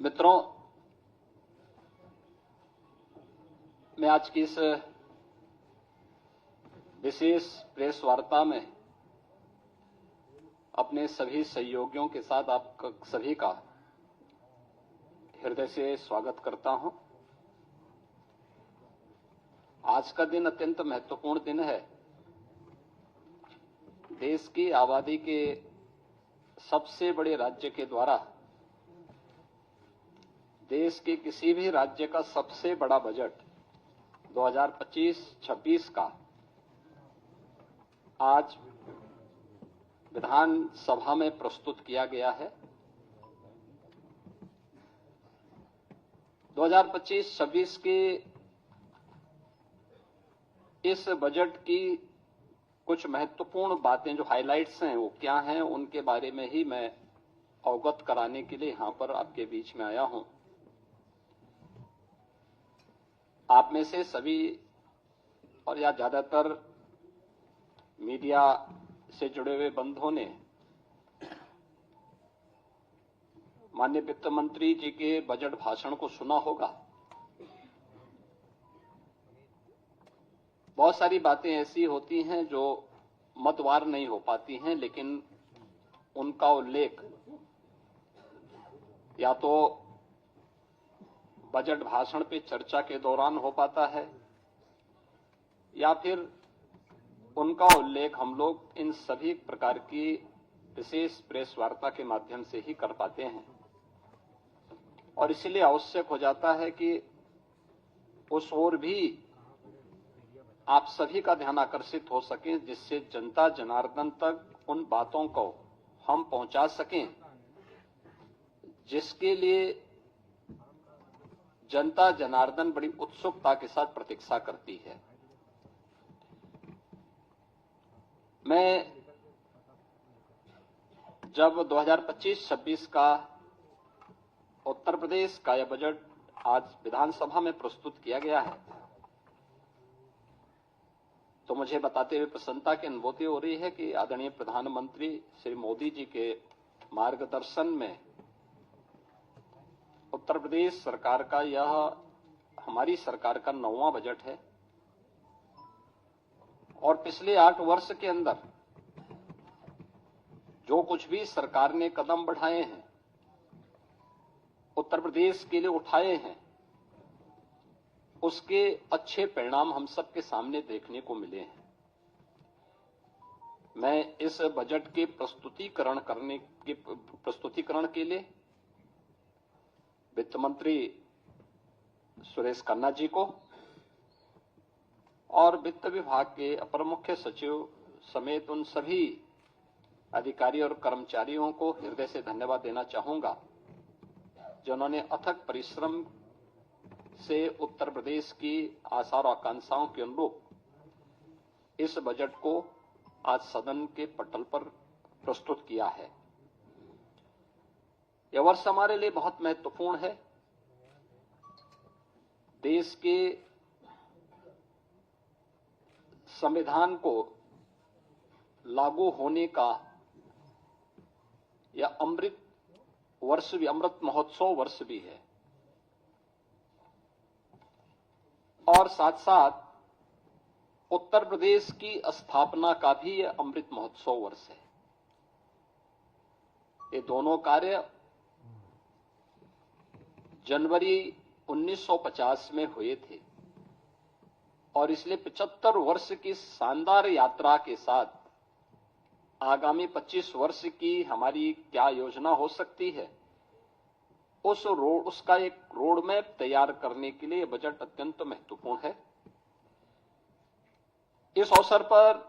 मित्रों, मैं आज की इस विशेष प्रेस वार्ता में अपने सभी सहयोगियों के साथ आप सभी का हृदय से स्वागत करता हूं। आज का दिन अत्यंत महत्वपूर्ण दिन है। देश की आबादी के सबसे बड़े राज्य के द्वारा देश के किसी भी राज्य का सबसे बड़ा बजट 2025-26 का आज विधानसभा में प्रस्तुत किया गया है। 2025-26 के इस बजट की कुछ महत्वपूर्ण बातें जो हाइलाइट्स हैं वो क्या हैं, उनके बारे में ही मैं अवगत कराने के लिए यहां पर आपके बीच में आया हूं। आप में से सभी और या ज्यादातर मीडिया से जुड़े हुए बंधुओं ने माननीय वित्त मंत्री जी के बजट भाषण को सुना होगा। बहुत सारी बातें ऐसी होती हैं जो मतवार नहीं हो पाती हैं, लेकिन उनका उल्लेख या तो बजट भाषण पे चर्चा के दौरान हो पाता है या फिर उनका उल्लेख हम लोग इन सभी प्रकार की विशेष प्रेस वार्ता के माध्यम से ही कर पाते हैं। और इसलिए आवश्यक हो जाता है कि उस ओर भी आप सभी का ध्यान आकर्षित हो सके, जिससे जनता जनार्दन तक उन बातों को हम पहुंचा सकें जिसके लिए जनता जनार्दन बड़ी उत्सुकता के साथ प्रतीक्षा करती है। मैं जब 2025-26 का उत्तर प्रदेश का यह बजट आज विधानसभा में प्रस्तुत किया गया है तो मुझे बताते हुए प्रसन्नता की अनुभूति हो रही है कि आदरणीय प्रधानमंत्री श्री मोदी जी के मार्गदर्शन में उत्तर प्रदेश सरकार का यह हमारी सरकार का 9वां बजट है और पिछले 8 वर्ष के अंदर जो कुछ भी सरकार ने कदम बढ़ाए हैं, उत्तर प्रदेश के लिए उठाए हैं, उसके अच्छे परिणाम हम सबके सामने देखने को मिले हैं। मैं इस बजट के प्रस्तुतिकरण के लिए वित्त मंत्री सुरेश खन्ना जी को और वित्त विभाग के अपर मुख्य सचिव समेत उन सभी अधिकारी और कर्मचारियों को हृदय से धन्यवाद देना चाहूंगा जिन्होंने अथक परिश्रम से उत्तर प्रदेश की आशा और आकांक्षाओं के अनुरूप इस बजट को आज सदन के पटल पर प्रस्तुत किया है। यह वर्ष हमारे लिए बहुत महत्वपूर्ण है। देश के संविधान को लागू होने का यह अमृत महोत्सव वर्ष भी है और साथ साथ उत्तर प्रदेश की स्थापना का भी यह अमृत महोत्सव वर्ष है। ये दोनों कार्य जनवरी 1950 में हुए थे और इसलिए 75 वर्ष की शानदार यात्रा के साथ आगामी 25 वर्ष की हमारी क्या योजना हो सकती है, उसका एक रोड मैप तैयार करने के लिए बजट अत्यंत महत्वपूर्ण है। इस अवसर पर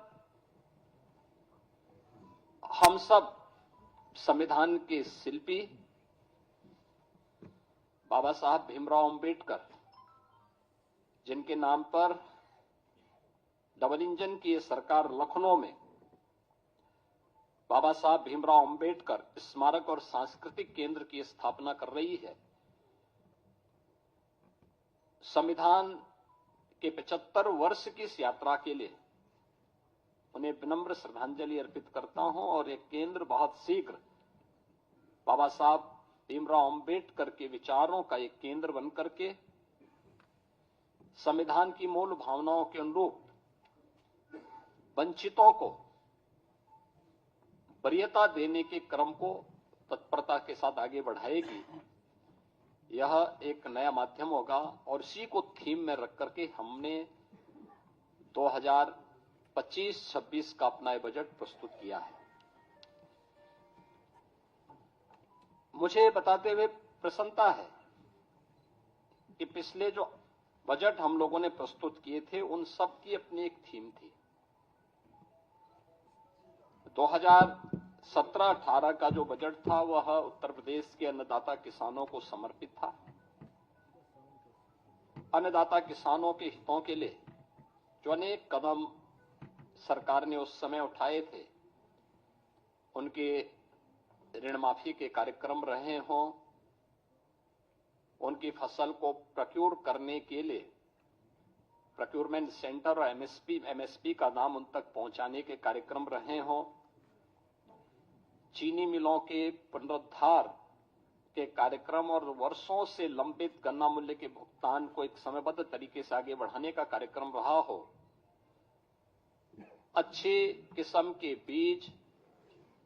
हम सब संविधान के शिल्पी बाबा साहब भीमराव अंबेडकर, जिनके नाम पर डबल इंजन की सरकार लखनऊ में बाबा साहब भीमराव अंबेडकर स्मारक और सांस्कृतिक केंद्र की स्थापना कर रही है, संविधान के 75 वर्ष की इस यात्रा के लिए उन्हें विनम्र श्रद्धांजलि अर्पित करता हूं और यह केंद्र बहुत शीघ्र बाबा साहब भीमराव अंबेडकर के विचारों का एक केंद्र बनकर के संविधान की मूल भावनाओं के अनुरूप वंचितों को वरीयता देने के क्रम को तत्परता के साथ आगे बढ़ाएगी। यह एक नया माध्यम होगा और इसी को थीम में रख करके हमने 2025-26 का अपना बजट प्रस्तुत किया है। मुझे बताते हुए प्रसन्नता है कि पिछले जो बजट हम लोगों ने प्रस्तुत किए थे उन सब की अपनी एक थीम थी। 2017-18 का जो बजट था वह उत्तर प्रदेश के अन्नदाता किसानों को समर्पित था। अन्नदाता किसानों के हितों के लिए जो अनेक कदम सरकार ने उस समय उठाए थे, उनके ऋण माफी के कार्यक्रम रहे हों, उनकी फसल को प्रोक्योर करने के लिए प्रोक्योरमेंट सेंटर और एमएसपी का नाम उन तक पहुंचाने के कार्यक्रम रहे हों, चीनी मिलों के पुनरुद्धार के कार्यक्रम और वर्षों से लंबित गन्ना मूल्य के भुगतान को एक समयबद्ध तरीके से आगे बढ़ाने का कार्यक्रम रहा हो, अच्छे किस्म के बीज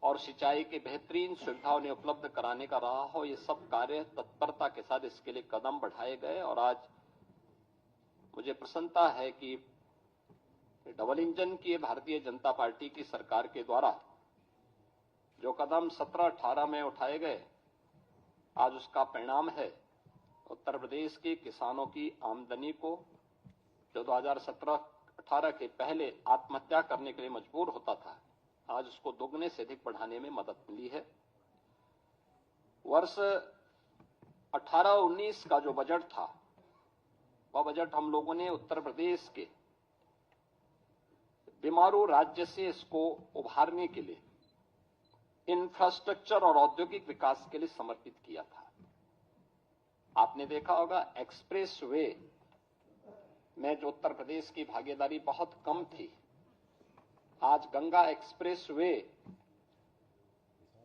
और सिंचाई के बेहतरीन सुविधा उन्हें उपलब्ध कराने का रहा हो, ये सब कार्य तत्परता के साथ इसके लिए कदम बढ़ाए गए। और आज मुझे प्रसन्नता है कि डबल इंजन की भारतीय जनता पार्टी की सरकार के द्वारा जो कदम 17-18 में उठाए गए, आज उसका परिणाम है उत्तर प्रदेश के किसानों की आमदनी को, जो 2017-18 के पहले आत्महत्या करने के लिए मजबूर होता था, आज उसको दोगुने से अधिक बढ़ाने में मदद मिली है। वर्ष 18-19 का जो बजट था, वह बजट हम लोगों ने उत्तर प्रदेश के बीमारू राज्य से इसको उभारने के लिए इंफ्रास्ट्रक्चर और औद्योगिक विकास के लिए समर्पित किया था। आपने देखा होगा एक्सप्रेस वे में जो उत्तर प्रदेश की भागीदारी बहुत कम थी, आज गंगा एक्सप्रेस वे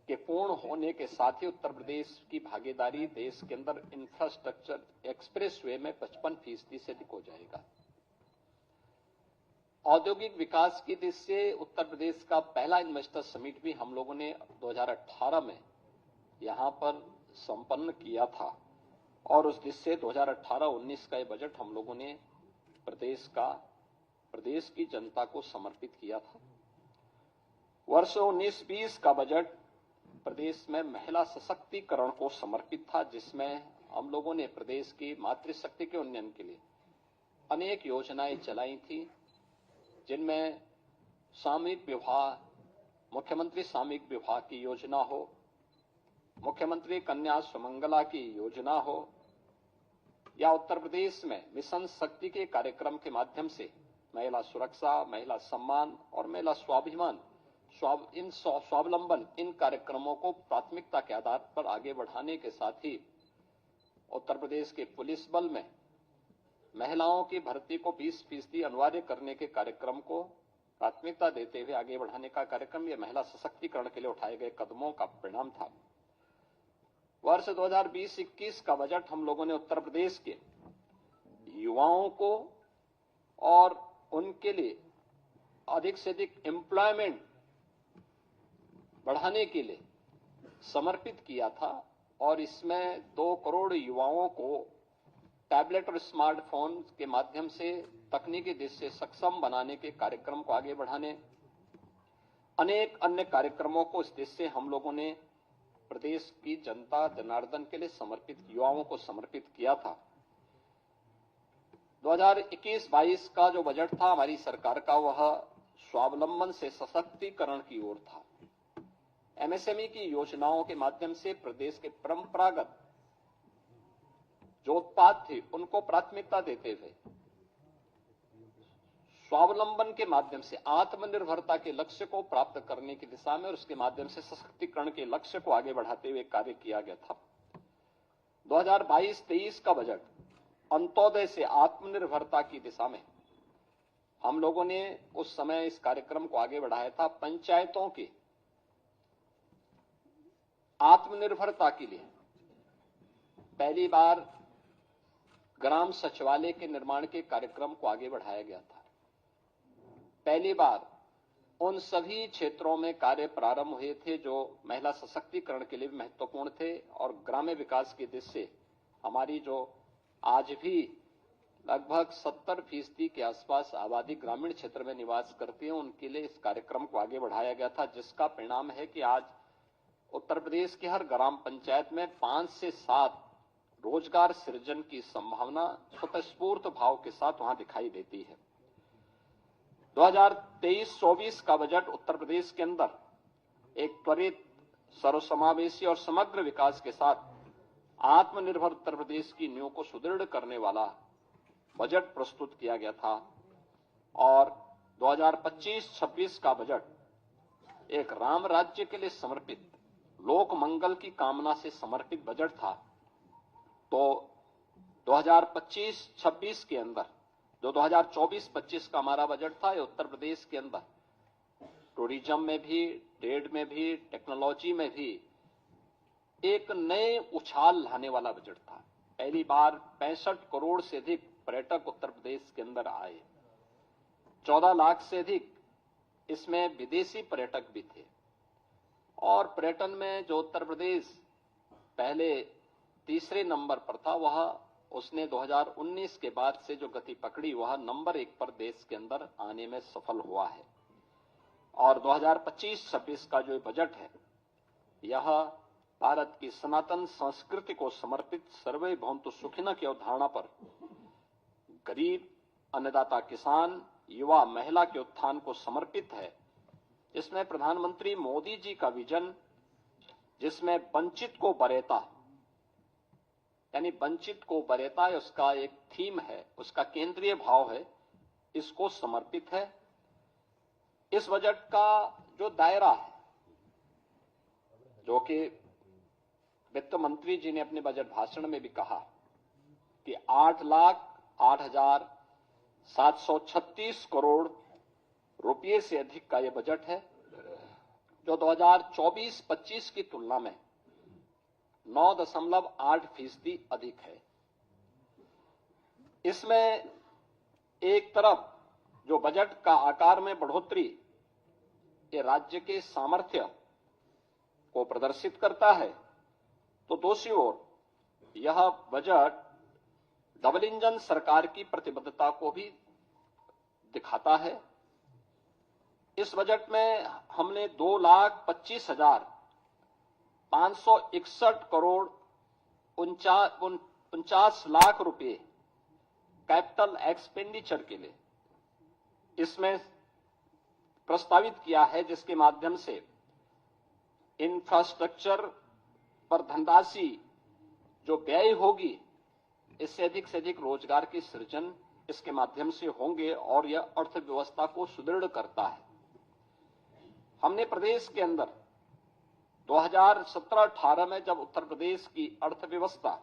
के पूर्ण होने के साथ ही उत्तर प्रदेश की भागीदारी देश के अंदर इंफ्रास्ट्रक्चर एक्सप्रेस वे में 55% से अधिक हो जाएगा। औद्योगिक विकास की दृष्टि से उत्तर प्रदेश का पहला इन्वेस्टर समिट भी हम लोगों ने 2018 में यहां पर संपन्न किया था और उस दृष्टि से 2018-19 का ये बजट हम लोगों ने प्रदेश की जनता को समर्पित किया था। वर्ष 19-20 का बजट प्रदेश में महिला सशक्तिकरण को समर्पित था, जिसमें हम लोगों ने प्रदेश की मातृशक्ति के उन्नयन के लिए अनेक योजनाएं चलाई थी, जिनमें सामूहिक विवाह, मुख्यमंत्री सामूहिक विवाह की योजना हो, मुख्यमंत्री कन्या सुमंगला की योजना हो, या उत्तर प्रदेश में मिशन शक्ति के कार्यक्रम के माध्यम से महिला सुरक्षा, महिला सम्मान और महिला स्वाभिमान, स्वावलंबन, इन कार्यक्रमों को प्राथमिकता के आधार पर आगे बढ़ाने के साथ ही उत्तर प्रदेश के पुलिस बल में महिलाओं की भर्ती को 20% अनिवार्य करने के कार्यक्रम को प्राथमिकता देते हुए आगे बढ़ाने का कार्यक्रम, यह महिला सशक्तिकरण के लिए उठाए गए कदमों का परिणाम था। वर्ष 2020-21 का बजट हम लोगों ने उत्तर प्रदेश के युवाओं को और उनके लिए अधिक से अधिक एम्प्लॉयमेंट बढ़ाने के लिए समर्पित किया था और इसमें 2 करोड़ युवाओं को टैबलेट और स्मार्टफोन के माध्यम से तकनीकी दृष्टि से सक्षम बनाने के कार्यक्रम को आगे बढ़ाने, अनेक अन्य कार्यक्रमों को इस दृष्टि से हम लोगों ने प्रदेश की जनता जनार्दन के लिए समर्पित, युवाओं को समर्पित किया था। 2021-22 का जो बजट था हमारी सरकार का, वह स्वावलंबन से सशक्तिकरण की ओर था। एमएसएमई की योजनाओं के माध्यम से प्रदेश के परंपरागत जो उत्पाद थे उनको प्राथमिकता देते हुए स्वावलंबन के माध्यम से आत्मनिर्भरता के लक्ष्य को प्राप्त करने की दिशा में और उसके माध्यम से सशक्तिकरण के लक्ष्य को आगे बढ़ाते हुए कार्य किया गया था। 2022-23 का बजट अंत्योदय से आत्मनिर्भरता की दिशा में हम लोगों ने उस समय इस कार्यक्रम को आगे बढ़ाया था। पंचायतों की आत्मनिर्भरता के लिए पहली बार ग्राम सचिवालय के निर्माण के कार्यक्रम को आगे बढ़ाया गया था। पहली बार उन सभी क्षेत्रों में कार्य प्रारंभ हुए थे जो महिला सशक्तिकरण के लिए भी महत्वपूर्ण थे और ग्राम्य विकास की दृष्टि से हमारी जो आज भी लगभग 70% के आसपास आबादी ग्रामीण क्षेत्र में निवास करती है, उनके लिए इस कार्यक्रम को आगे बढ़ाया गया था, जिसका परिणाम है कि आज उत्तर प्रदेश के हर ग्राम पंचायत में 5 से 7 रोजगार सृजन की संभावना स्वतःस्फूर्त भाव के साथ वहां दिखाई देती है। 2023-24 का बजट उत्तर प्रदेश के अंदर एक त्वरित, सर्वसमावेशी और समग्र विकास के साथ आत्मनिर्भर उत्तर प्रदेश की नींव को सुदृढ़ करने वाला बजट प्रस्तुत किया गया था और 2025-26 का बजट एक राम राज्य के लिए समर्पित, लोक मंगल की कामना से समर्पित बजट था। तो 2025-26 के अंदर जो 2024-25 का हमारा बजट था, ये उत्तर प्रदेश के अंदर टूरिज्म में भी, ट्रेड में भी, टेक्नोलॉजी में भी एक नए उछाल लाने वाला बजट था। पहली बार 65 करोड़ से अधिक पर्यटक उत्तर प्रदेश के अंदर आए। 14 लाख से अधिक इसमें विदेशी पर्यटक भी थे और पर्यटन में जो उत्तर प्रदेश पहले तीसरे नंबर पर था, वह उसने 2019 के बाद से जो गति पकड़ी, वह नंबर 1 पर देश के अंदर आने में सफल हुआ है। और 2025-26 का जो बजट है, यह भारत की सनातन संस्कृति को समर्पित सर्वे भवन्तु सुखिनः की अवधारणा पर गरीब, अन्नदाता किसान, युवा, महिला के उत्थान को समर्पित है। इसमें प्रधानमंत्री मोदी जी का विजन, जिसमें वंचित को वरीयता, यानी वंचित को वरीयता उसका एक थीम है, उसका केंद्रीय भाव है, इसको समर्पित है। इस बजट का जो दायरा है, जो कि वित्त मंत्री जी ने अपने बजट भाषण में भी कहा कि 8,08,736 करोड़ रुपये से अधिक का यह बजट है, जो 2024-25 की तुलना में 9.8% अधिक है। इसमें एक तरफ जो बजट का आकार में बढ़ोतरी ये राज्य के सामर्थ्य को प्रदर्शित करता है, तो दूसरी ओर यह बजट डबल इंजन सरकार की प्रतिबद्धता को भी दिखाता है। इस बजट में हमने 2,25,561 करोड़ 49 लाख रुपए कैपिटल एक्सपेंडिचर के लिए इसमें प्रस्तावित किया है, जिसके माध्यम से इंफ्रास्ट्रक्चर पर धनराशि जो व्यय होगी, इससे अधिक रोजगार के सृजन इसके माध्यम से होंगे और यह अर्थव्यवस्था को सुदृढ़ करता है। हमने प्रदेश के अंदर 2017-18 में जब उत्तर प्रदेश की अर्थव्यवस्था,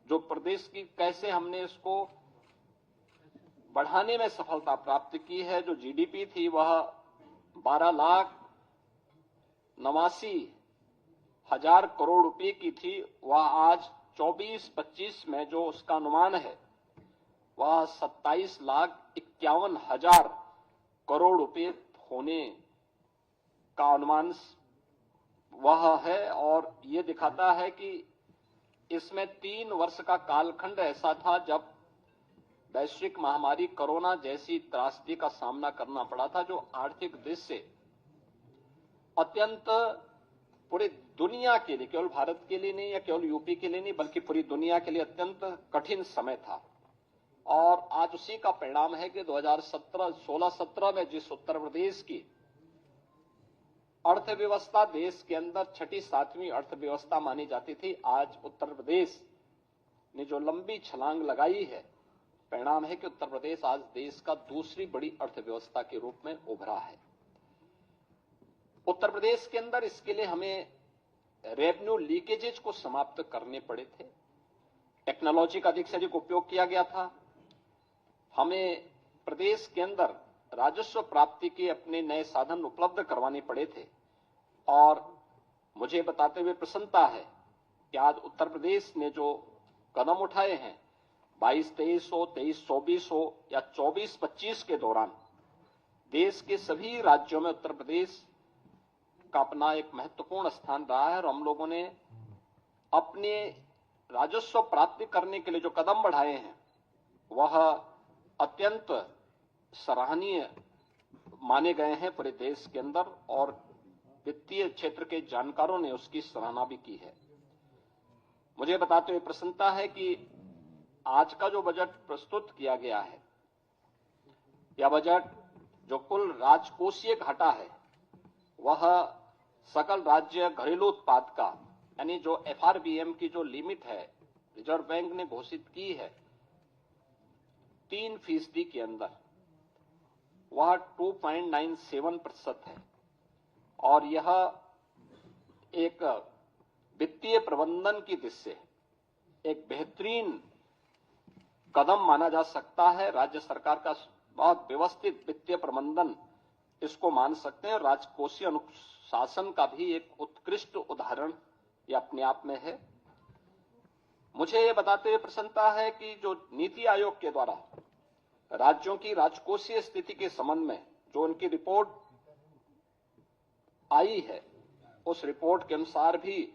जो प्रदेश की कैसे हमने इसको बढ़ाने में सफलता प्राप्त की है, जो जीडीपी थी वह 12,89,000 करोड़ रुपए की थी, वह आज 24-25 में जो उसका अनुमान है वह 27,51,000 करोड़ रुपए होने का अनुमान वह है। और ये दिखाता है कि इसमें 3 वर्ष का कालखंड ऐसा था जब वैश्विक महामारी कोरोना जैसी त्रासदी का सामना करना पड़ा था, जो आर्थिक दृष्टि से अत्यंत पूरी दुनिया के लिए, केवल भारत के लिए नहीं या केवल यूपी के लिए नहीं, बल्कि पूरी दुनिया के लिए अत्यंत कठिन समय था। और आज उसी का परिणाम है कि 2016-17 में जिस उत्तर प्रदेश की अर्थव्यवस्था देश के अंदर 6ठी-7वीं अर्थव्यवस्था मानी जाती थी, आज उत्तर प्रदेश ने जो लंबी छलांग लगाई है, परिणाम है कि उत्तर प्रदेश आज देश का दूसरी बड़ी अर्थव्यवस्था के रूप में उभरा है। उत्तर प्रदेश के अंदर इसके लिए हमें रेवेन्यू लीकेजेज को समाप्त करने पड़े थे। टेक्नोलॉजी का अधिक से अधिक उपयोग किया गया था। हमें प्रदेश के अंदर राजस्व प्राप्ति के अपने नए साधन उपलब्ध करवाने पड़े थे। और मुझे बताते हुए प्रसन्नता है कि आज उत्तर प्रदेश ने जो कदम उठाए हैं, 22-23 हो, 23-24 हो या 24-25 के दौरान देश के सभी राज्यों में उत्तर प्रदेश का अपना एक महत्वपूर्ण स्थान रहा है और हम लोगों ने अपने राजस्व प्राप्ति करने के लिए जो कदम बढ़ाए हैं वह अत्यंत सराहनीय माने गए हैं पूरे देश के अंदर और वित्तीय क्षेत्र के जानकारों ने उसकी सराहना भी की है। मुझे बताते हुए प्रसन्नता है कि आज का जो बजट प्रस्तुत किया गया है, यह बजट जो कुल राजकोषीय घाटा है वह सकल राज्य घरेलू उत्पाद का यानी जो FRBM की जो लिमिट है रिजर्व बैंक ने घोषित की है 3% के अंदर, वह 2.97% है और यह एक वित्तीय प्रबंधन की दृष्टि से एक बेहतरीन कदम माना जा सकता है। राज्य सरकार का बहुत व्यवस्थित वित्तीय प्रबंधन इसको मान सकते हैं। राजकोषीय अनुशासन का भी एक उत्कृष्ट उदाहरण ये अपने आप में है। मुझे ये बताते हुए प्रसन्नता है कि जो नीति आयोग के द्वारा राज्यों की राजकोषीय स्थिति के संबंध में जो उनकी रिपोर्ट आई है, उस रिपोर्ट के अनुसार भी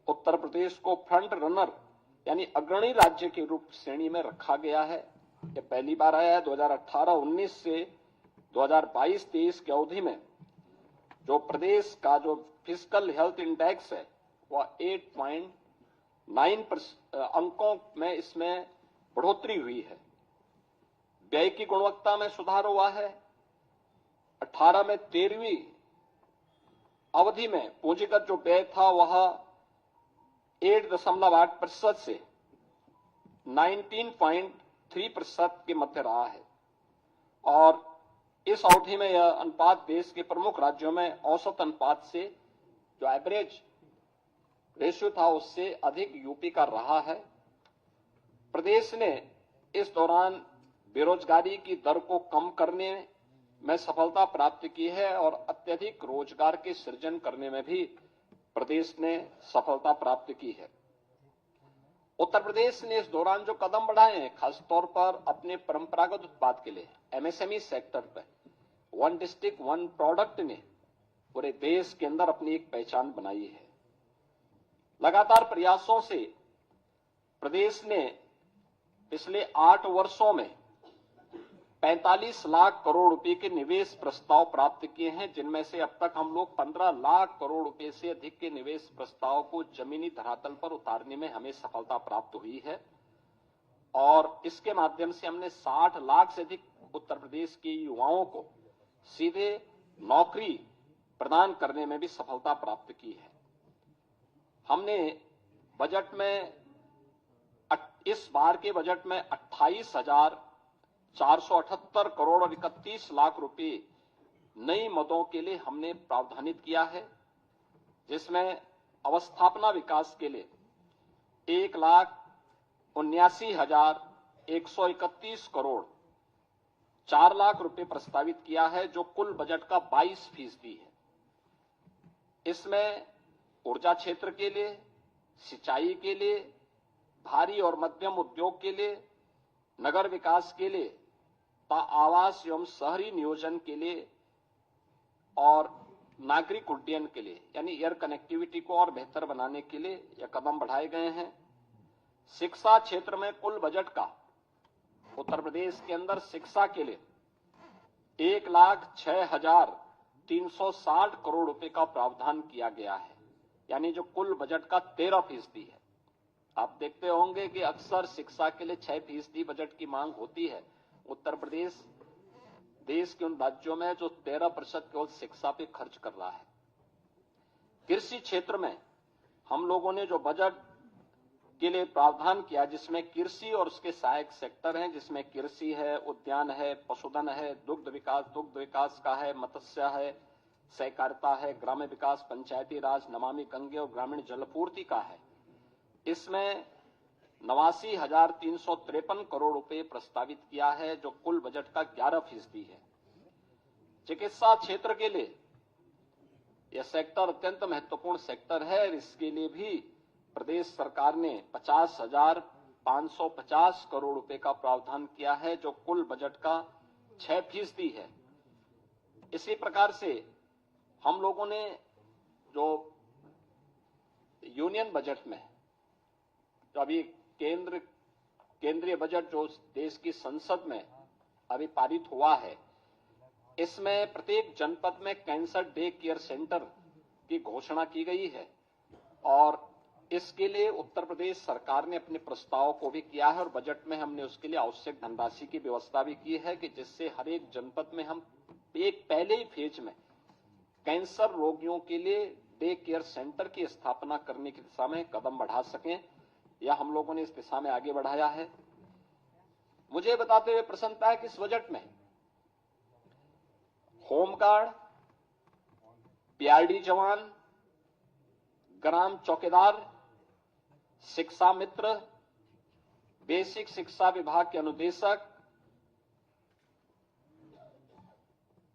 उत्तर प्रदेश को फ्रंट रनर यानी अग्रणी राज्य के रूप श्रेणी में रखा गया है। ये पहली बार आया है। 2018-19 से 2022-23 की अवधि में जो प्रदेश का जो फिस्कल हेल्थ इंडेक्स है वह 8.9 अंकों में इसमें बढ़ोतरी हुई है। व्यय की गुणवत्ता में सुधार हुआ है। 18 में 13वीं अवधि में पूंजीगत जो व्यय था वह 8.8% से 19.3% के मध्य रहा है और इस अवधि में यह अनुपात देश के प्रमुख राज्यों में औसत अनुपात से जो एवरेज रेशियो था उससे अधिक यूपी का रहा है। प्रदेश ने इस दौरान बेरोजगारी की दर को कम करने में सफलता प्राप्त की है और अत्यधिक रोजगार के सृजन करने में भी प्रदेश ने सफलता प्राप्त की है। उत्तर प्रदेश ने इस दौरान जो कदम बढ़ाए हैं खासतौर पर अपने परंपरागत उत्पाद के लिए MSME सेक्टर पर वन डिस्ट्रिक्ट वन प्रोडक्ट ने पूरे देश के अंदर अपनी एक पहचान बनाई है। लगातार प्रयासों से प्रदेश ने पिछले 8 वर्षों में 45 लाख करोड़ रुपए के निवेश प्रस्ताव प्राप्त किए हैं, जिनमें से अब तक हम लोग 15 लाख करोड़ रुपए से अधिक के निवेश प्रस्ताव को जमीनी धरातल पर उतारने में हमें सफलता प्राप्त हुई है और इसके माध्यम से हमने 60 लाख से अधिक उत्तर प्रदेश के युवाओं को सीधे नौकरी प्रदान करने में भी सफलता प्राप्त की है। हमने बजट में इस बार के बजट में 28,478 करोड़ और 31 लाख रुपए नई मदों के लिए हमने प्रावधानित किया है, जिसमें अवस्थापना विकास के लिए 1,79,131 करोड़ 4 लाख रुपए प्रस्तावित किया है, जो कुल बजट का 22% है। इसमें ऊर्जा क्षेत्र के लिए, सिंचाई के लिए, भारी और मध्यम उद्योग के लिए, नगर विकास के लिए, आवास एवं शहरी नियोजन के लिए और नागरिक उड्डयन के लिए यानी एयर कनेक्टिविटी को और बेहतर बनाने के लिए यह कदम बढ़ाए गए हैं। शिक्षा क्षेत्र में कुल बजट का उत्तर प्रदेश के अंदर शिक्षा के लिए 1,06,360 करोड़ रुपए का प्रावधान किया गया है, यानी जो कुल बजट का 13% है। आप देखते होंगे कि अक्सर शिक्षा के लिए 6% बजट की मांग होती है। उत्तर प्रदेश देश के उन राज्यों में जो 13% केवल शिक्षा पे खर्च कर रहा है। कृषि क्षेत्र में हम लोगों ने जो बजट के लिए प्रावधान किया, जिसमें कृषि और उसके सहायक सेक्टर हैं, जिसमें कृषि है, उद्यान है, पशुधन है, दुग्ध विकास का है, मत्स्य है, सहकारिता है, ग्राम्य विकास, पंचायती राज, नमामि गंगे और ग्रामीण जलपूर्ति का है। इसमें 89,353 करोड़ रुपए प्रस्तावित किया है, जो कुल बजट का 11% है। चिकित्सा क्षेत्र के लिए यह सेक्टर अत्यंत महत्वपूर्ण सेक्टर है। इसके लिए भी प्रदेश सरकार ने 50,000 550 करोड़ रुपए का प्रावधान किया है, जो कुल बजट का 6% है। इसी प्रकार से हम लोगों ने जो यूनियन बजट में जो अभी केंद्रीय बजट जो देश की संसद में अभी पारित हुआ है, इसमें प्रत्येक जनपद में कैंसर डे केयर सेंटर की घोषणा की गई है और इसके लिए उत्तर प्रदेश सरकार ने अपने प्रस्ताव को भी किया है और बजट में हमने उसके लिए आवश्यक धनराशि की व्यवस्था भी की है कि जिससे हर एक जनपद में हम एक पहले ही फेज में कैंसर रोगियों के लिए डे केयर सेंटर की स्थापना करने की दिशा में कदम बढ़ा सकें। या हम लोगों ने इस दिशा में आगे बढ़ाया है। मुझे बताते हुए प्रसन्नता है कि इस बजट में होमगार्ड, पीआरडी जवान, ग्राम चौकीदार, शिक्षा मित्र, बेसिक शिक्षा विभाग के अनुदेशक,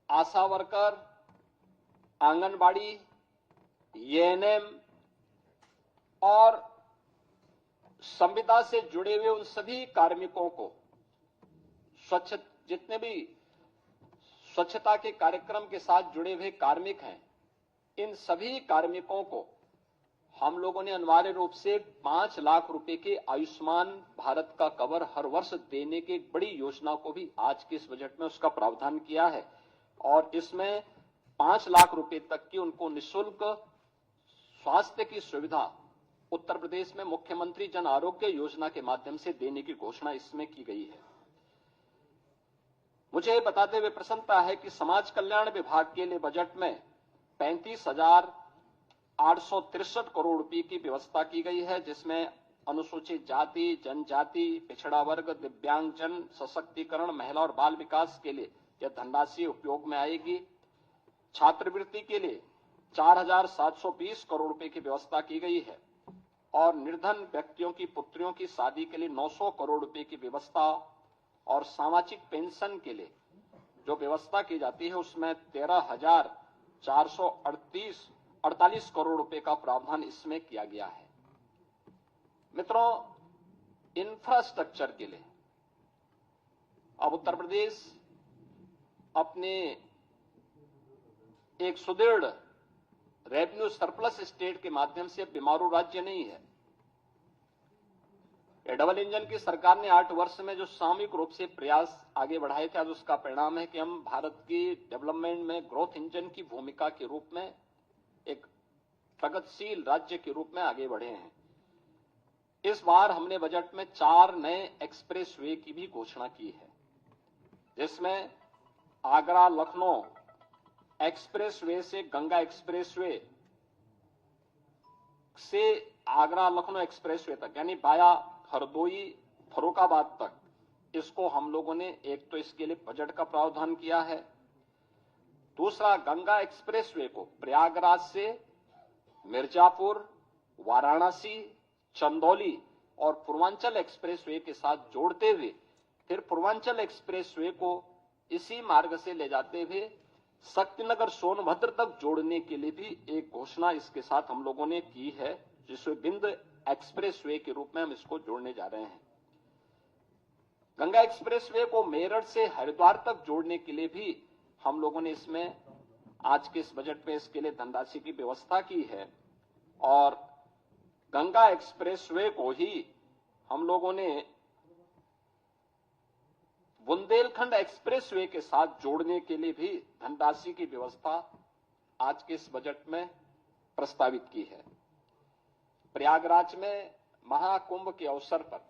आशा वर्कर, आंगनबाड़ी, एएनएम और संविदा से जुड़े हुए उन सभी कार्मिकों को जितने भी स्वच्छता के कार्यक्रम के साथ जुड़े हुए कार्मिक हैं, इन सभी कार्मिकों को हम लोगों ने अनिवार्य रूप से 5 लाख रुपए के आयुष्मान भारत का कवर हर वर्ष देने की एक बड़ी योजना को भी आज के इस बजट में उसका प्रावधान किया है और इसमें 5 लाख रुपए तक की उनको निःशुल्क स्वास्थ्य की सुविधा उत्तर प्रदेश में मुख्यमंत्री जन आरोग्य योजना के माध्यम से देने की घोषणा इसमें की गई है। मुझे बताते हुए प्रसन्नता है कि समाज कल्याण विभाग के लिए बजट में 35,863 करोड़ रुपए की व्यवस्था की गई है, जिसमें अनुसूचित जाति, जनजाति, पिछड़ा वर्ग, दिव्यांगजन सशक्तिकरण, महिला और बाल विकास के लिए यह धनराशि उपयोग में आएगी। छात्रवृत्ति के लिए 4,720 करोड़ रुपए की व्यवस्था की गई है और निर्धन व्यक्तियों की पुत्रियों की शादी के लिए 900 करोड़ रुपए की व्यवस्था और सामाजिक पेंशन के लिए जो व्यवस्था की जाती है उसमें 13,448 करोड़ रुपए का प्रावधान इसमें किया गया है। मित्रों, इंफ्रास्ट्रक्चर के लिए अब उत्तर प्रदेश अपने एक सुदृढ़ रेवेन्यू सरप्लस स्टेट के माध्यम से बीमारू राज्य नहीं है। डबल इंजन की सरकार ने 8 वर्ष में जो सामूहिक रूप से प्रयास आगे बढ़ाए थे, आज उसका परिणाम है कि हम भारत की डेवलपमेंट में ग्रोथ इंजन की भूमिका के रूप में एक प्रगतिशील राज्य के रूप में आगे बढ़े हैं। इस बार हमने बजट में 4 नए एक्सप्रेसवे की भी घोषणा की है, जिसमें आगरा लखनऊ एक्सप्रेसवे से गंगा एक्सप्रेसवे से आगरा लखनऊ एक्सप्रेसवे तक यानी बाया हरदोई फर्रुखाबाद तक, इसको हम लोगों ने एक तो इसके लिए बजट का प्रावधान किया है। दूसरा, गंगा एक्सप्रेसवे को प्रयागराज से मिर्जापुर, वाराणसी, चंदौली और पूर्वांचल एक्सप्रेसवे के साथ जोड़ते हुए फिर पूर्वांचल एक्सप्रेसवे को इसी मार्ग से ले जाते हुए शक्तिनगर सोनभद्र तक जोड़ने के लिए भी एक घोषणा इसके साथ हम लोगों ने की है, जिसमें बिंद एक्सप्रेसवे के रूप में हम इसको जोड़ने जा रहे हैं। गंगा एक्सप्रेसवे को मेरठ से हरिद्वार तक जोड़ने के लिए भी हम लोगों ने इसमें आज के इस बजट में इसके लिए धनराशि की व्यवस्था की है और गंगा एक्सप्रेसवे को ही हम लोगों ने बुंदेलखंड एक्सप्रेसवे के साथ जोड़ने के लिए भी धनराशि की व्यवस्था आज के इस बजट में प्रस्तावित की है। प्रयागराज में महाकुंभ के अवसर पर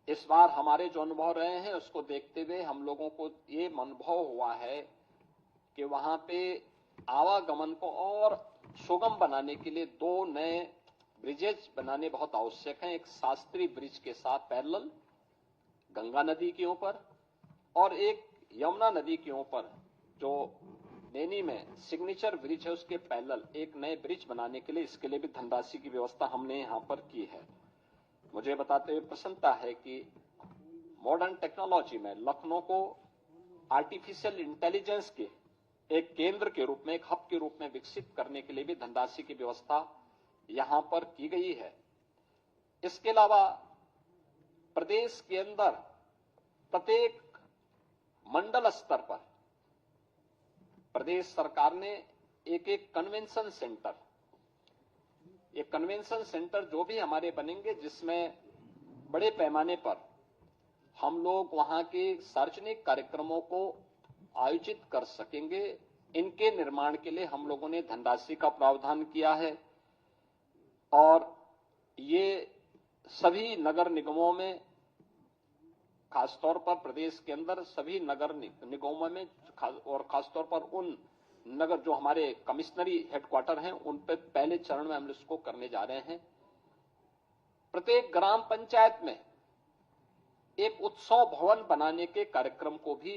इस बार हमारे जो अनुभव रहे हैं उसको देखते हुए हम लोगों को ये अनुभव हुआ है कि वहां पे आवागमन को और सुगम बनाने के लिए 2 नए ब्रिजेज बनाने बहुत आवश्यक हैं। एक शास्त्री ब्रिज के साथ पैरेलल गंगा नदी के ऊपर और एक यमुना नदी के ऊपर जो नैनी में सिग्नेचर ब्रिज है उसके पैरेलल एक नए ब्रिज बनाने के लिए इसके लिए भी धनराशि की व्यवस्था हमने यहां पर की है। मुझे बताते हुए प्रसन्नता है कि मॉडर्न टेक्नोलॉजी में लखनऊ को आर्टिफिशियल इंटेलिजेंस के एक केंद्र के रूप में, एक हब के रूप में विकसित करने के लिए भी धनराशि की व्यवस्था यहां पर की गई है। इसके अलावा प्रदेश के अंदर प्रत्येक मंडल स्तर पर प्रदेश सरकार ने एक एक कन्वेंशन सेंटर जो भी हमारे बनेंगे, जिसमें बड़े पैमाने पर हम लोग वहां के सार्वजनिक कार्यक्रमों को आयोजित कर सकेंगे, इनके निर्माण के लिए हम लोगों ने धनराशि का प्रावधान किया है। और ये सभी नगर निगमों में, खासतौर पर प्रदेश के अंदर सभी नगर निगमों में और खासतौर पर उन नगर जो हमारे कमिश्नरी हेडक्वार्टर हैं, उन पर पहले चरण में हम इसको करने जा रहे हैं। प्रत्येक ग्राम पंचायत में एक उत्सव भवन बनाने के कार्यक्रम को भी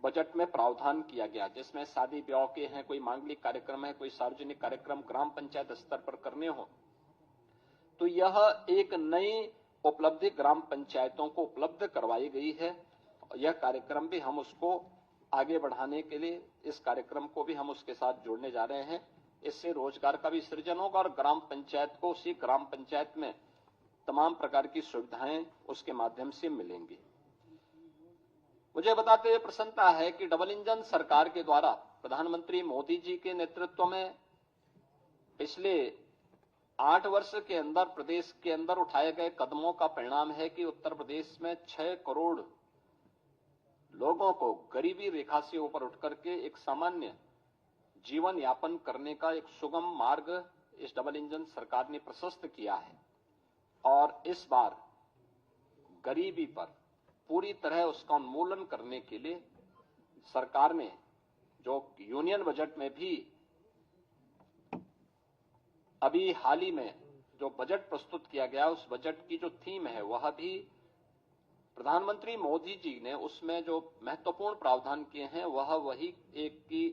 बजट में प्रावधान किया गया, जिसमें शादी ब्याह के हैं, कोई मांगलिक कार्यक्रम है, कोई सार्वजनिक कार्यक्रम ग्राम पंचायत स्तर पर करने हो, तो यह एक नई उपलब्धि ग्राम पंचायतों को उपलब्ध करवाई गई है। यह कार्यक्रम भी हम उसको आगे बढ़ाने के लिए, इस कार्यक्रम को भी हम उसके साथ जोड़ने जा रहे हैं। इससे रोजगार का भी सृजन होगा और ग्राम पंचायत को, उसी ग्राम पंचायत में तमाम प्रकार की सुविधाएं उसके माध्यम से मिलेंगी। मुझे बताते हुए प्रसन्नता है कि डबल इंजन सरकार के द्वारा प्रधानमंत्री मोदी जी के नेतृत्व में पिछले 8 वर्ष के अंदर प्रदेश के अंदर उठाए गए कदमों का परिणाम है कि उत्तर प्रदेश में 6 करोड़ लोगों को गरीबी रेखा से ऊपर उठकर के एक सामान्य जीवन यापन करने का एक सुगम मार्ग इस डबल इंजन सरकार ने प्रशस्त किया है। और इस बार गरीबी पर पूरी तरह उसका उन्मूलन करने के लिए सरकार ने जो यूनियन बजट में भी अभी हाल ही में जो बजट प्रस्तुत किया गया, उस बजट की जो थीम है वह भी प्रधानमंत्री मोदी जी ने उसमें जो महत्वपूर्ण प्रावधान किए हैं वह वही एक की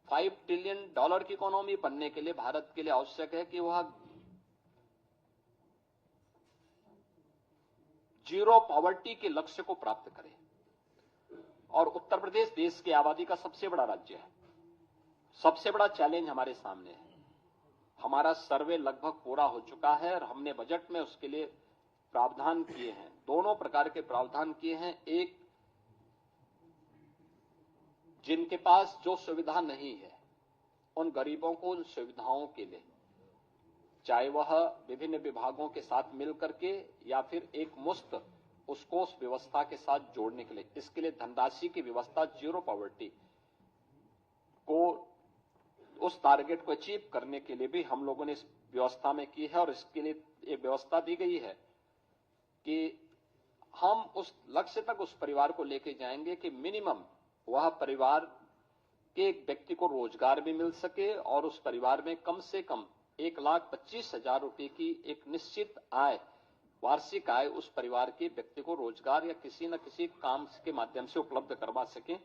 $5 ट्रिलियन की इकोनॉमी बनने के लिए भारत के लिए आवश्यक है कि वह जीरो पॉवर्टी के लक्ष्य को प्राप्त करे। और उत्तर प्रदेश देश की आबादी का सबसे बड़ा राज्य है, सबसे बड़ा चैलेंज हमारे सामने है। हमारा सर्वे लगभग पूरा हो चुका है और हमने बजट में उसके लिए प्रावधान किए हैं, दोनों प्रकार के प्रावधान किए हैं। एक, जिनके पास जो सुविधा नहीं है उन गरीबों को उन सुविधाओं के लिए, चाहे वह विभिन्न विभागों के साथ मिलकर के या फिर एक मुश्त उसको उस व्यवस्था के साथ जोड़ने के लिए, इसके लिए धनराशि की व्यवस्था जीरो पॉवर्टी को, उस टारगेट को अचीव करने के लिए भी हम लोगों ने इस व्यवस्था में की है। और इसके लिए एक व्यवस्था दी गई है कि हम उस लक्ष्य तक उस परिवार को लेके जाएंगे कि मिनिमम वह परिवार के एक व्यक्ति को रोजगार भी मिल सके और उस परिवार में कम से कम 1,25,000 रुपए की एक निश्चित आय, वार्षिक आय उस परिवार के व्यक्ति को रोजगार या किसी न किसी काम के माध्यम से उपलब्ध करवा सके।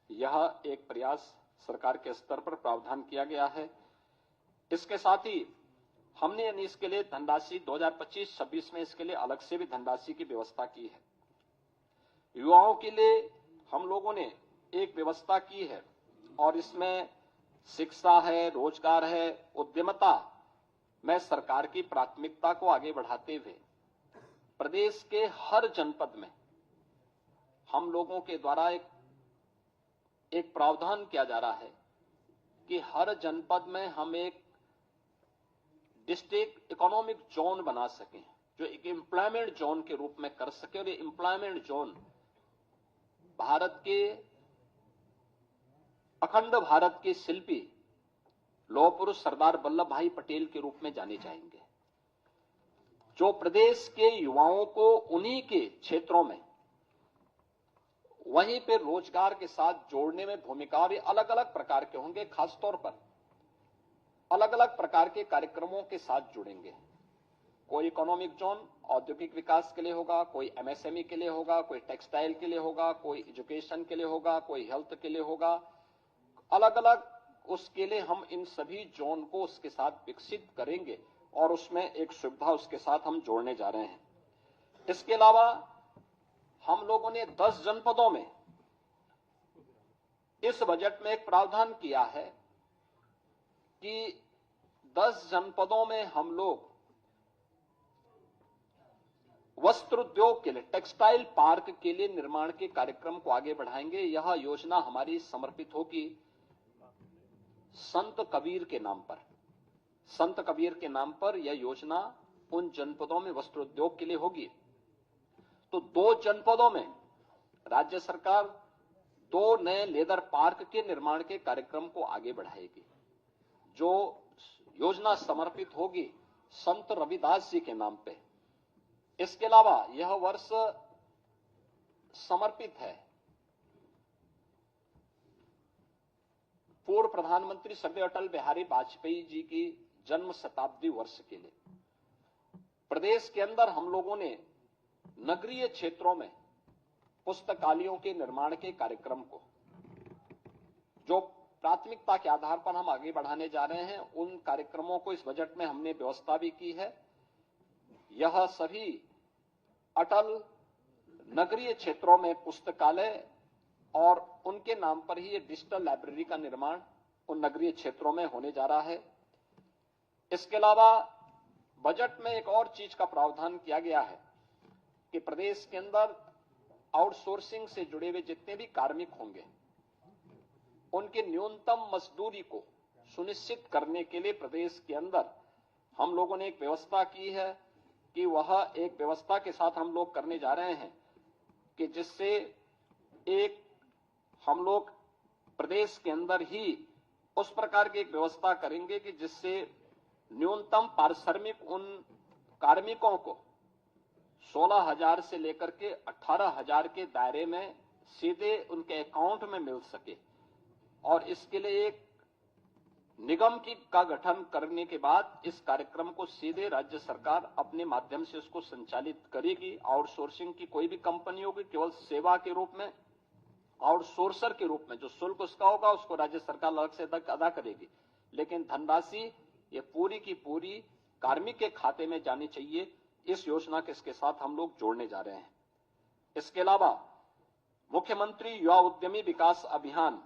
यह एक प्रयास सरकार के स्तर पर प्रावधान किया गया है। इसके साथ ही हमने यानी इसके लिए धनराशि 2025-26 में इसके लिए अलग से भी धनराशि की व्यवस्था की है। युवाओं के लिए हम लोगों ने एक व्यवस्था की है और इसमें शिक्षा है, रोजगार है, उद्यमिता में सरकार की प्राथमिकता को आगे बढ़ाते हुए प्रदेश के हर जनपद में हम लोगों के द्वारा एक प्रावधान किया जा रहा है कि हर जनपद में हम एक डिस्ट्रिक्ट इकोनॉमिक जोन बना सकें, जो एक एम्प्लॉयमेंट जोन के रूप में कर सके। और ये एम्प्लॉयमेंट जोन भारत के, अखंड भारत के शिल्पी लौह पुरुष सरदार वल्लभ भाई पटेल के रूप में जाने जाएंगे, जो प्रदेश के युवाओं को उन्हीं के क्षेत्रों में वहीं पे रोजगार के साथ जोड़ने में भूमिका, और ये अलग अलग प्रकार के होंगे, खासतौर पर अलग अलग प्रकार के कार्यक्रमों के साथ जुड़ेंगे। कोई इकोनॉमिक जोन औद्योगिक विकास के लिए होगा, कोई एमएसएमई के लिए होगा, कोई टेक्सटाइल के लिए होगा, कोई एजुकेशन के लिए होगा, कोई हेल्थ के लिए होगा, अलग अलग उसके लिए हम इन सभी जोन को उसके साथ विकसित करेंगे और उसमें एक सुविधा उसके साथ हम जोड़ने जा रहे हैं। इसके अलावा हम लोगों ने 10 जनपदों में इस बजट में एक प्रावधान किया है कि 10 जनपदों में हम लोग वस्त्र उद्योग के लिए, टेक्सटाइल पार्क के लिए निर्माण के कार्यक्रम को आगे बढ़ाएंगे। यह योजना हमारी समर्पित होगी संत कबीर के नाम पर। संत कबीर के नाम पर यह योजना उन जनपदों में वस्त्र उद्योग के लिए होगी। तो 2 जनपदों में राज्य सरकार 2 नए लेदर पार्क के निर्माण के कार्यक्रम को आगे बढ़ाएगी। जो योजना समर्पित होगी संत रविदास जी के नाम पे। इसके अलावा यह वर्ष समर्पित है पूर्व प्रधानमंत्री स्वर्गीय अटल बिहारी वाजपेयी जी की जन्म शताब्दी वर्ष के लिए। प्रदेश के अंदर हम लोगों ने नगरीय क्षेत्रों में पुस्तकालयों के निर्माण के कार्यक्रम को, जो प्राथमिकता के आधार पर हम आगे बढ़ाने जा रहे हैं, उन कार्यक्रमों को इस बजट में हमने व्यवस्था भी की है। यह सभी अटल नगरीय क्षेत्रों में पुस्तकालय और उनके नाम पर ही ये डिजिटल लाइब्रेरी का निर्माण उन नगरीय क्षेत्रों में होने जा रहा है। इसके अलावा बजट में एक और चीज का प्रावधान किया गया है कि प्रदेश के अंदर आउटसोर्सिंग से जुड़े हुए जितने भी कार्मिक होंगे उनके न्यूनतम मजदूरी को सुनिश्चित करने के लिए प्रदेश के अंदर हम लोगों ने एक व्यवस्था की है कि वह एक व्यवस्था के साथ हम लोग करने जा रहे हैं कि जिससे एक हम लोग प्रदेश के अंदर ही उस प्रकार की एक व्यवस्था करेंगे कि जिससे न्यूनतम पारिश्रमिक उन कार्मिकों को 16,000 से लेकर के 18,000 के दायरे में सीधे उनके अकाउंट में मिल सके। और इसके लिए एक निगम का गठन करने के बाद इस कार्यक्रम को सीधे राज्य सरकार अपने माध्यम से उसको संचालित करेगी। आउटसोर्सिंग की कोई भी कंपनी होगी, केवल सेवा के रूप में, आउटसोर्सर के रूप में जो शुल्क उसका होगा उसको राज्य सरकार अलग से अदा करेगी, लेकिन धनराशि ये पूरी की पूरी कार्मिक के खाते में जानी चाहिए। इस योजना के इसके साथ हम लोग जोड़ने जा रहे हैं। इसके अलावा मुख्यमंत्री युवा उद्यमी विकास अभियान,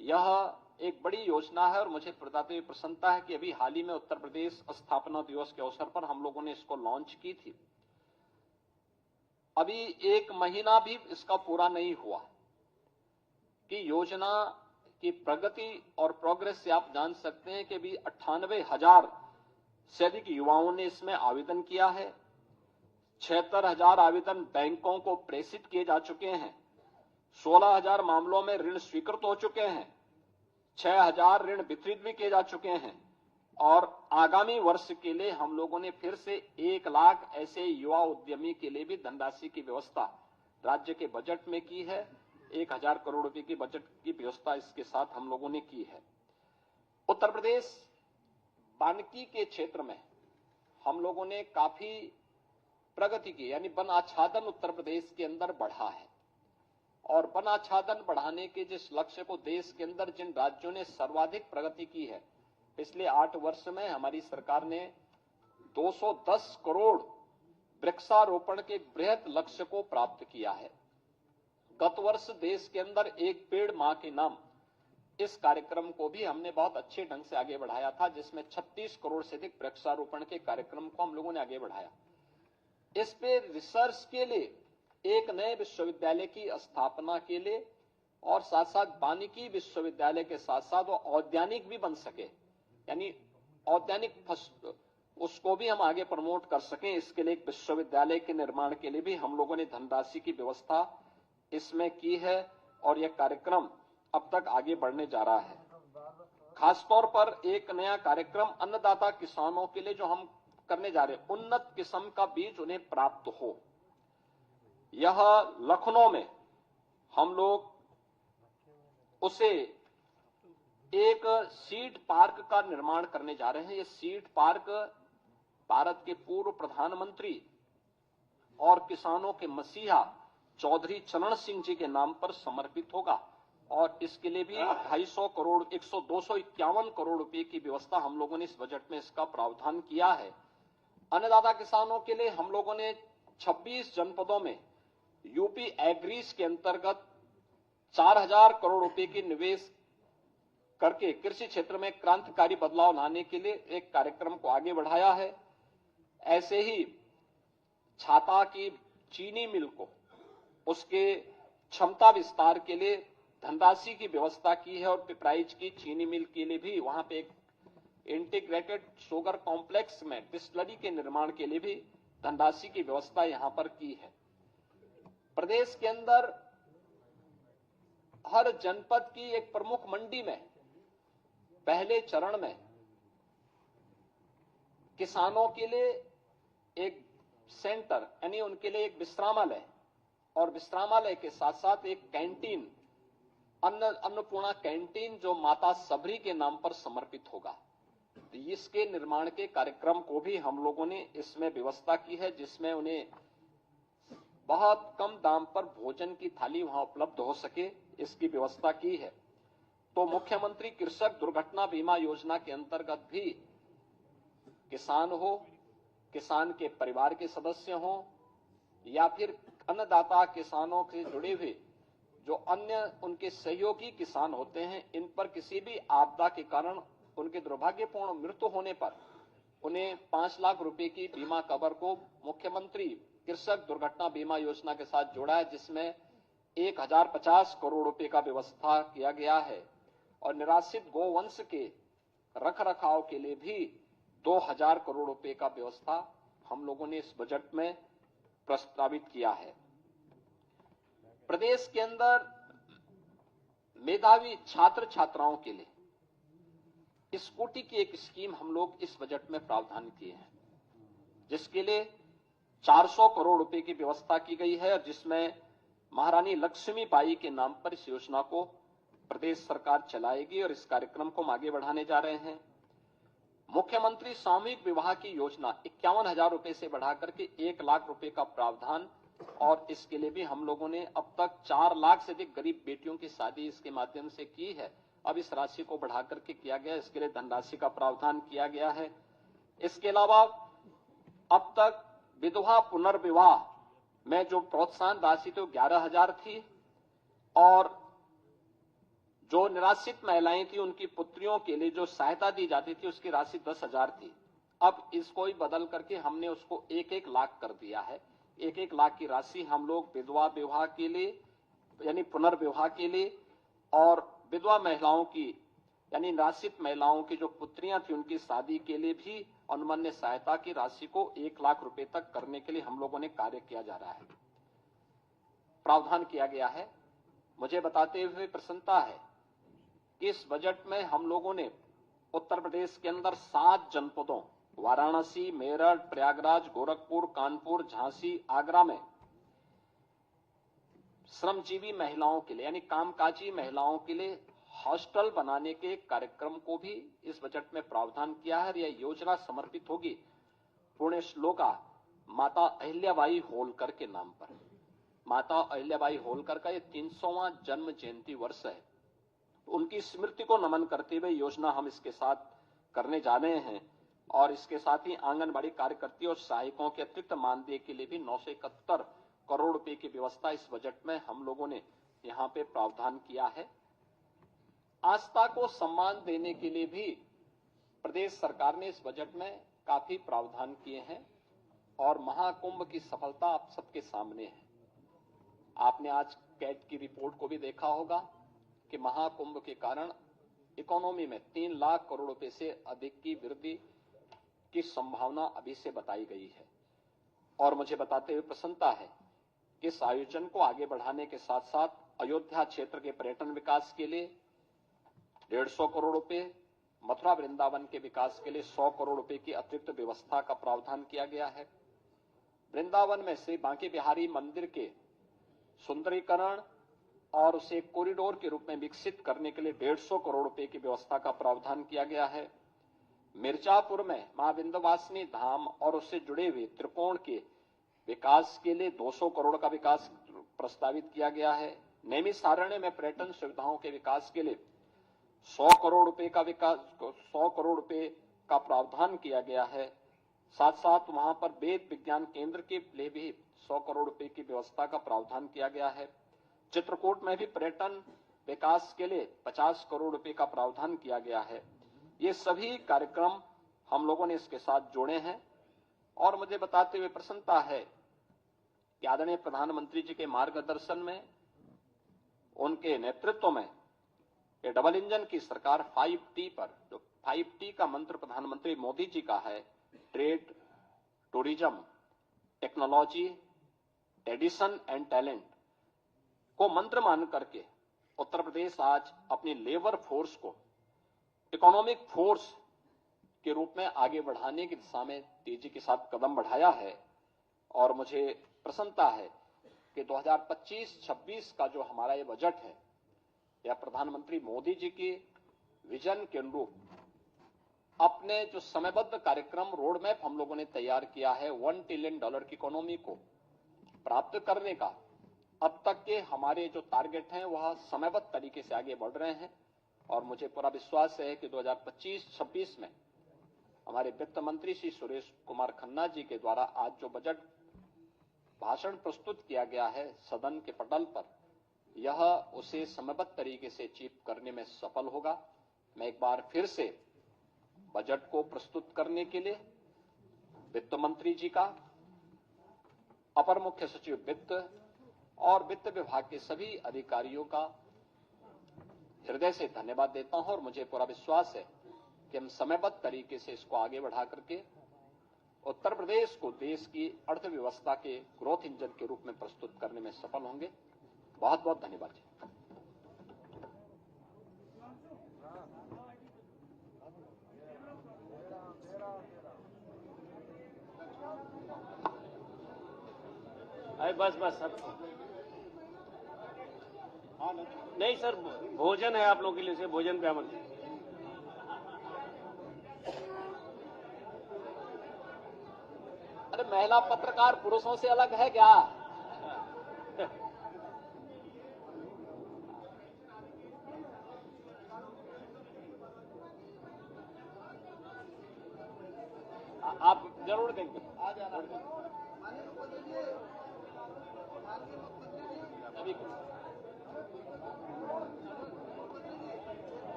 यह एक बड़ी योजना है और मुझे बताते हुए प्रसन्नता है कि अभी हाल ही में उत्तर प्रदेश स्थापना दिवस के अवसर पर हम लोगों ने इसको लॉन्च की थी। अभी 1 महीना भी इसका पूरा नहीं हुआ कि योजना की प्रगति और प्रोग्रेस से आप जान सकते हैं कि अभी 98,000 से अधिक युवाओं ने इसमें आवेदन किया है। 76,000 आवेदन बैंकों को प्रेषित किए जा चुके हैं। 16,000 मामलों में ऋण स्वीकृत हो चुके हैं। 6,000 ऋण वितरित भी किए जा चुके हैं। और आगामी वर्ष के लिए हम लोगों ने फिर से 1 लाख ऐसे युवा उद्यमी के लिए भी धनराशि की व्यवस्था राज्य के बजट में की है। 1,000 करोड़ रुपए की बजट की व्यवस्था इसके साथ हम लोगों ने की है। उत्तर प्रदेश वानिकी के क्षेत्र में हम लोगों ने काफी प्रगति की, यानी वन आच्छादन उत्तर प्रदेश के अंदर बढ़ा है। और वन आच्छादन बढ़ाने के जिस लक्ष्य को देश के अंदर जिन राज्यों ने सर्वाधिक प्रगति की है, पिछले 8 वर्ष में हमारी सरकार ने 210 करोड़ वृक्षारोपण के बृहत लक्ष्य को प्राप्त किया है। गत वर्ष देश के अंदर एक पेड़ मां के नाम, इस कार्यक्रम को भी हमने बहुत अच्छे ढंग से आगे बढ़ाया था, जिसमें 36 करोड़ से अधिक वृक्षारोपण के कार्यक्रम को हम लोगों ने आगे बढ़ाया। इस पे रिसर्च के लिए एक नए विश्वविद्यालय की स्थापना के लिए और साथ साथ वानिकी विश्वविद्यालय के साथ साथ वो औद्यानिक भी बन सके, यानी औद्यानिक उसको भी हम आगे प्रमोट कर सकें, इसके लिए एक विश्वविद्यालय के निर्माण के लिए भी हम लोगों ने धनराशि की व्यवस्था इसमें की है। और यह कार्यक्रम अब तक आगे बढ़ने जा रहा है। खासतौर पर एक नया कार्यक्रम अन्नदाता किसानों के लिए जो हम करने जा रहे हैं, उन्नत किस्म का बीज उन्हें प्राप्त हो। यह लखनऊ में हम लोग उसे एक सीड पार्क का निर्माण करने जा रहे हैं। यह सीड पार्क भारत के पूर्व प्रधानमंत्री और किसानों के मसीहा चौधरी चरण सिंह जी के नाम पर समर्पित होगा। और इसके लिए भी 250 करोड़ 251 करोड़ रुपए की व्यवस्था हम लोगों ने इस बजट में इसका प्रावधान किया है। अन्नदाता किसानों के लिए हम लोगों ने 26 जनपदों में यूपी एग्रीज के अंतर्गत 4,000 करोड़ रुपए की निवेश करके कृषि क्षेत्र में क्रांतिकारी बदलाव लाने के लिए एक कार्यक्रम को आगे बढ़ाया है। ऐसे ही छाता की चीनी मिल को उसके क्षमता विस्तार के लिए धनराशि की व्यवस्था की है और पिपराइच की चीनी मिल के लिए भी वहां पे एक इंटीग्रेटेड शुगर कॉम्प्लेक्स में डिस्टिलरी के निर्माण के लिए भी धनराशि की व्यवस्था यहां पर की है। प्रदेश के अंदर हर जनपद की एक प्रमुख मंडी में पहले चरण में किसानों के लिए एक सेंटर यानी उनके लिए एक विश्रामालय और विश्रामालय के साथ साथ एक कैंटीन अन्नपूर्णा कैंटीन जो माता सबरी के नाम पर समर्पित होगा, तो इसके निर्माण के कार्यक्रम को भी हम लोगों ने इसमें व्यवस्था की है, जिसमें उन्हें बहुत कम दाम पर भोजन की थाली वहां उपलब्ध हो सके, इसकी व्यवस्था की है। तो मुख्यमंत्री कृषक दुर्घटना बीमा योजना के अंतर्गत भी किसान हो, किसान के परिवार के सदस्य हो या फिर अन्नदाता किसानों से जुड़े हुए जो अन्य उनके सहयोगी किसान होते हैं, इन पर किसी भी आपदा के कारण उनके दुर्भाग्यपूर्ण मृत्यु होने पर उन्हें 5 लाख रुपए की बीमा कवर को मुख्यमंत्री कृषक दुर्घटना बीमा योजना के साथ जोड़ा है, जिसमें 1050 करोड़ रुपए का व्यवस्था किया गया है और निराश्रित गोवंश के रखरखाव के लिए भी 2000 करोड़ रुपए का व्यवस्था हम लोगों ने इस बजट में प्रस्तावित किया है। प्रदेश के अंदर मेधावी छात्र छात्राओं के लिए स्कूटी की एक स्कीम हम लोग इस बजट में प्रावधान किए हैं, जिसके लिए 400 करोड़ रुपए की व्यवस्था की गई है और जिसमें महारानी लक्ष्मीबाई के नाम पर इस योजना को प्रदेश सरकार चलाएगी और इस कार्यक्रम को हम आगे बढ़ाने जा रहे हैं। मुख्यमंत्री सामूहिक विवाह की योजना 51,000 रुपए से बढ़ाकर के 1 लाख रुपए का प्रावधान, और इसके लिए भी हम लोगों ने अब तक 4 लाख से अधिक गरीब बेटियों की शादी इसके माध्यम से की है। अब इस राशि को बढ़ाकर के किया गया, इसके लिए धनराशि का प्रावधान किया गया है। इसके अलावा अब तक विधवा पुनर्विवाह में जो प्रोत्साहन राशि थी 11,000 थी और जो निराश्रित महिलाएं थी उनकी पुत्रियों के लिए जो सहायता दी जाती थी उसकी राशि 10,000 थी। अब इसको ही बदल करके हमने उसको 1-1 लाख कर दिया है। 1-1 लाख की राशि हम लोग विधवा विवाह के लिए यानी पुनर्विवाह के लिए और विधवा महिलाओं की यानी निराश्रित महिलाओं की जो पुत्रियां थी उनकी शादी के लिए भी अनुमन्य सहायता की राशि को 1 लाख रुपए तक करने के लिए हम लोगों ने कार्य किया जा रहा है, प्रावधान किया गया है। मुझे बताते हुए प्रसन्नता है कि इस बजट में हम लोगों ने उत्तर प्रदेश के अंदर 7 जनपदों वाराणसी, मेरठ, प्रयागराज, गोरखपुर, कानपुर, झांसी, आगरा में श्रमजीवी महिलाओं के लिए यानी कामकाजी महिलाओं के लिए हॉस्टल बनाने के कार्यक्रम को भी इस बजट में प्रावधान किया है। यह योजना समर्पित होगी पुण्य श्लोका माता अहिल्याबाई होलकर के नाम पर। माता अहिल्याबाई होलकर का ये 300वां जन्म जयंती वर्ष है, उनकी स्मृति को नमन करते हुए योजना हम इसके साथ करने जा रहे हैं और इसके साथ ही आंगनबाड़ी कार्यकर्ती और सहायकों के अतिरिक्त मानदेय के लिए भी 971 करोड़ रुपए की व्यवस्था इस बजट में हम लोगों ने यहां पे प्रावधान किया है। आस्था को सम्मान देने के लिए भी प्रदेश सरकार ने इस बजट में काफी प्रावधान किए हैं और महाकुंभ की सफलता आप सबके सामने है। आपने आज कैट की रिपोर्ट को भी देखा होगा कि महाकुंभ के कारण इकोनॉमी में 3 लाख करोड़ रुपए से अधिक की वृद्धि की संभावना अभी से बताई गई है और मुझे बताते हुए प्रसन्नता है कि इस आयोजन को आगे बढ़ाने के साथ साथ अयोध्या क्षेत्र के पर्यटन विकास के लिए 150 करोड़ रुपए, मथुरा वृंदावन के विकास के लिए 100 करोड़ रुपए की अतिरिक्त व्यवस्था का प्रावधान किया गया है। वृंदावन में श्री बांके बिहारी मंदिर के सुंदरीकरण और उसे कॉरिडोर के रूप में विकसित करने के लिए 150 करोड़ रुपए की व्यवस्था का प्रावधान किया गया है। मिर्जापुर में मां विंध्यवासिनी धाम और उससे जुड़े हुए त्रिकोण के विकास के लिए 200 करोड़ का विकास प्रस्तावित किया गया है। नैमिषारण्य में पर्यटन सुविधाओं के विकास के लिए 100 करोड़ रुपए का विकास 100 करोड़ रुपए का प्रावधान किया गया है। साथ साथ वहां पर वेद विज्ञान केंद्र के लिए भी 100 करोड़ रुपए की व्यवस्था का प्रावधान किया गया है। चित्रकूट में भी पर्यटन विकास के लिए 50 करोड़ रुपए का प्रावधान किया गया है। ये सभी कार्यक्रम हम लोगों ने इसके साथ जोड़े हैं और मुझे बताते हुए प्रसन्नता है कि आदरणीय प्रधानमंत्री जी के मार्गदर्शन में, उनके नेतृत्व में ये डबल इंजन की सरकार 5T पर, जो 5T का मंत्र प्रधानमंत्री मोदी जी का है, trade, tourism, technology, tradition and talent को मंत्र मान करके उत्तर प्रदेश आज अपनी लेबर फोर्स को इकोनॉमिक फोर्स के रूप में आगे बढ़ाने की दिशा में तेजी के साथ कदम बढ़ाया है। और मुझे प्रसन्नता है कि 2025-26 का जो हमारा ये बजट है, यह प्रधानमंत्री मोदी जी की विजन के अनुरूप अपने जो समयबद्ध कार्यक्रम रोड मैप हम लोगों ने तैयार किया है, $1 ट्रिलियन की इकोनॉमी को प्राप्त करने का अब तक के हमारे जो टारगेट हैं वह समयबद्ध तरीके से आगे बढ़ रहे हैं। और मुझे पूरा विश्वास है कि 2025-26 में हमारे वित्त मंत्री श्री सुरेश कुमार खन्ना जी के द्वारा आज जो बजट भाषण प्रस्तुत किया गया है सदन के पटल पर, यह उसे समयबद्ध तरीके से अचीव करने में सफल होगा। मैं एक बार फिर से बजट को प्रस्तुत करने के लिए वित्त मंत्री जी का, अपर मुख्य सचिव वित्त और वित्त विभाग के सभी अधिकारियों का हृदय से धन्यवाद देता हूं। और मुझे पूरा विश्वास है कि हम समयबद्ध तरीके से इसको आगे बढ़ा करके उत्तर प्रदेश को देश की अर्थव्यवस्था के ग्रोथ इंजन के रूप में प्रस्तुत करने में सफल होंगे। बहुत बहुत धन्यवाद जी। अरे बस सब नहीं सर, भोजन है आप लोगों के लिए, से भोजन पे अमल। अरे महिला पत्रकार पुरुषों से अलग है क्या? आप जरूर देंगे, आ जाना।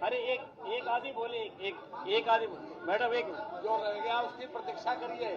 अरे एक आदमी बोले, एक आदमी मैडम, एक जो रह गया उसकी प्रतीक्षा करिए।